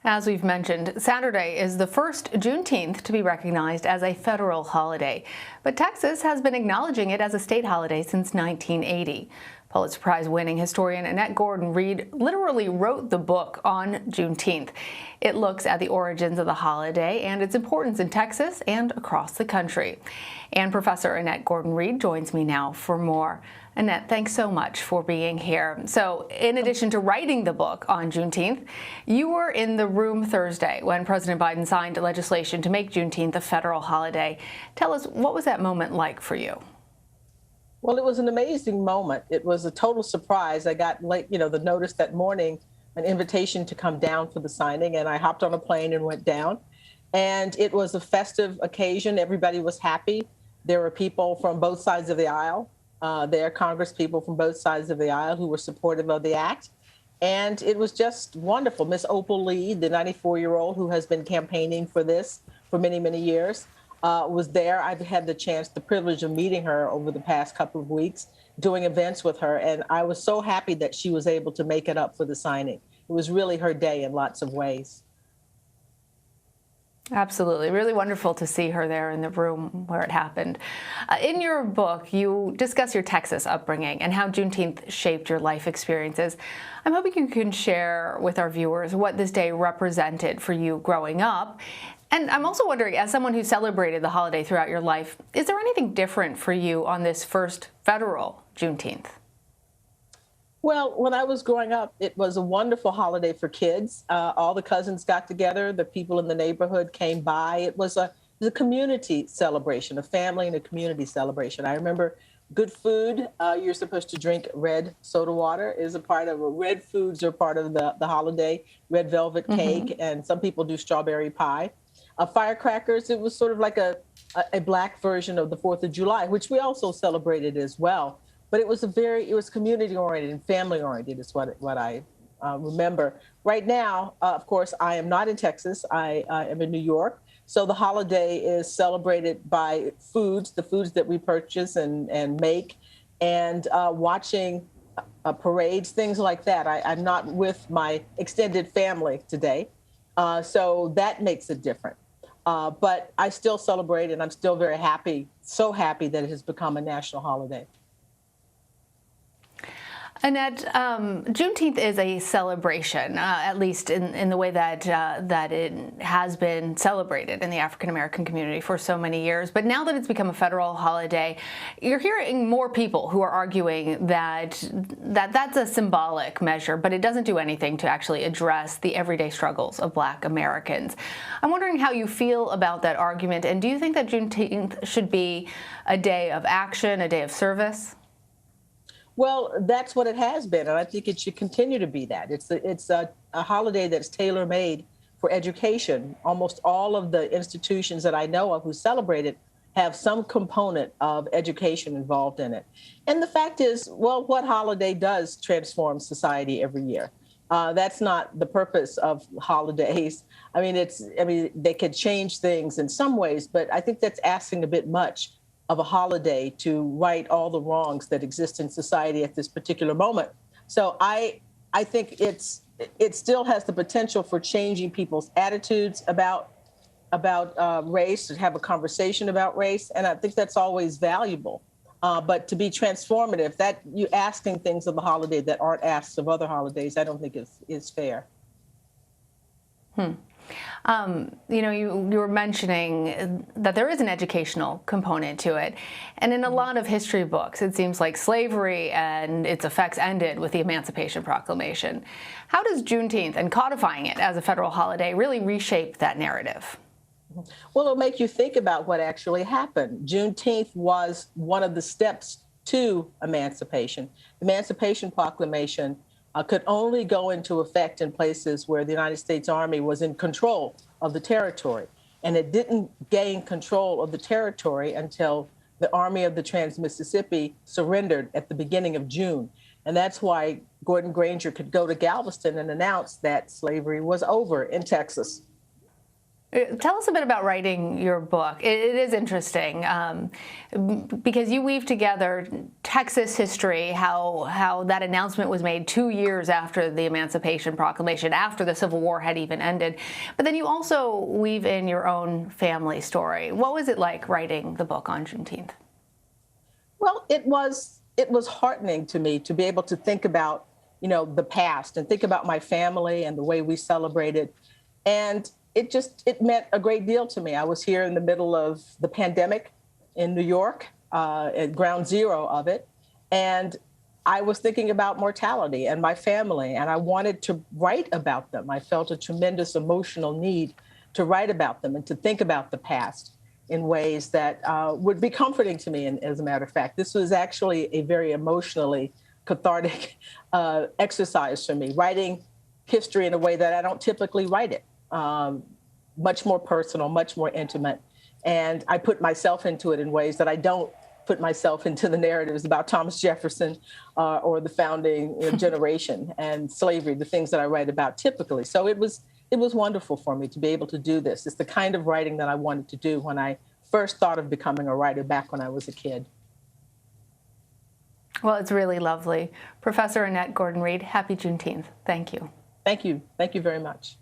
As we've mentioned, Saturday is the first Juneteenth to be recognized as a federal holiday, but Texas has been acknowledging it as a state holiday since 1980. Pulitzer Prize-winning historian Annette Gordon-Reed literally wrote the book on Juneteenth. It looks at the origins of the holiday and its importance in Texas and across the country. And Professor Annette Gordon-Reed joins me now for more. Annette, thanks so much for being here. So, in addition to writing the book on Juneteenth, you were in the room Thursday when President Biden signed legislation to make Juneteenth a federal holiday. Tell us, what was that moment like for you? Well, it was an amazing moment. It was a total surprise. I got the notice that morning, an invitation to come down for the signing, and I hopped on a plane and went down. And it was a festive occasion. Everybody was happy. There were people from both sides of the aisle. There are Congress people from both sides of the aisle who were supportive of the act. And it was just wonderful. Miss Opal Lee, the 94-year-old who has been campaigning for this for many, many years, was there. I've had the privilege of meeting her over the past couple of weeks, doing events with her. And I was so happy that she was able to make it up for the signing. It was really her day in lots of ways. Absolutely. Really wonderful to see her there in the room where it happened. In your book, you discuss your Texas upbringing and how Juneteenth shaped your life experiences. I'm hoping you can share with our viewers what this day represented for you growing up. And I'm also wondering, as someone who celebrated the holiday throughout your life, is there anything different for you on this first federal Juneteenth? Well, when I was growing up, it was a wonderful holiday for kids. All the cousins got together. The people in the neighborhood came by. It was a community celebration, a family and a community celebration. I remember good food. You're supposed to drink red soda water is a part of red foods are part of the holiday, red velvet cake, and some people do strawberry pie. Firecrackers, it was sort of like a black version of the 4th of July, which we also celebrated as well. But it was community-oriented and family-oriented is what I remember. Right now, of course, I am not in Texas. I am in New York. So the holiday is celebrated by the foods that we purchase and make, and watching parades, things like that. I'm not with my extended family today, so that makes it different. But I still celebrate, and I'm still very happy, so happy that it has become a national holiday. Annette, Juneteenth is a celebration, at least in the way that it has been celebrated in the African-American community for so many years. But now that it's become a federal holiday, you're hearing more people who are arguing that that's a symbolic measure, but it doesn't do anything to actually address the everyday struggles of Black Americans. I'm wondering how you feel about that argument, and do you think that Juneteenth should be a day of action, a day of service? Well, that's what it has been, and I think it should continue to be that. It's a holiday that's tailor-made for education. Almost all of the institutions that I know of who celebrate it have some component of education involved in it. And the fact is, well, what holiday does transform society every year? That's not the purpose of holidays. I mean, they could change things in some ways, but I think that's asking a bit much of a holiday to right all the wrongs that exist in society at this particular moment. So I think it still has the potential for changing people's attitudes about race, to have a conversation about race, and I think that's always valuable. But to be transformative, that you asking things of the holiday that aren't asked of other holidays, I don't think is fair. You were mentioning that there is an educational component to it. And in a lot of history books, it seems like slavery and its effects ended with the Emancipation Proclamation. How does Juneteenth and codifying it as a federal holiday really reshape that narrative? Well, it'll make you think about what actually happened. Juneteenth was one of the steps to emancipation. The Emancipation Proclamation could only go into effect in places where the United States Army was in control of the territory. And it didn't gain control of the territory until the Army of the Trans-Mississippi surrendered at the beginning of June. And that's why Gordon Granger could go to Galveston and announce that slavery was over in Texas. Tell us a bit about writing your book. It is interesting because you weave together Texas history, how that announcement was made 2 years after the Emancipation Proclamation, after the Civil War had even ended. But then you also weave in your own family story. What was it like writing the book on Juneteenth? Well, it was heartening to me to be able to think about, the past and think about my family and the way we celebrated. And it meant a great deal to me. I was here in the middle of the pandemic in New York, at ground zero of it. And I was thinking about mortality and my family, and I wanted to write about them. I felt a tremendous emotional need to write about them and to think about the past in ways that would be comforting to me. And as a matter of fact, this was actually a very emotionally cathartic exercise for me, writing history in a way that I don't typically write it. Much more personal, much more intimate. And I put myself into it in ways that I don't put myself into the narratives about Thomas Jefferson or the founding generation and slavery, the things that I write about typically. So it was wonderful for me to be able to do this. It's the kind of writing that I wanted to do when I first thought of becoming a writer back when I was a kid. Well, it's really lovely. Professor Annette Gordon-Reed, happy Juneteenth. Thank you. Thank you. Thank you very much.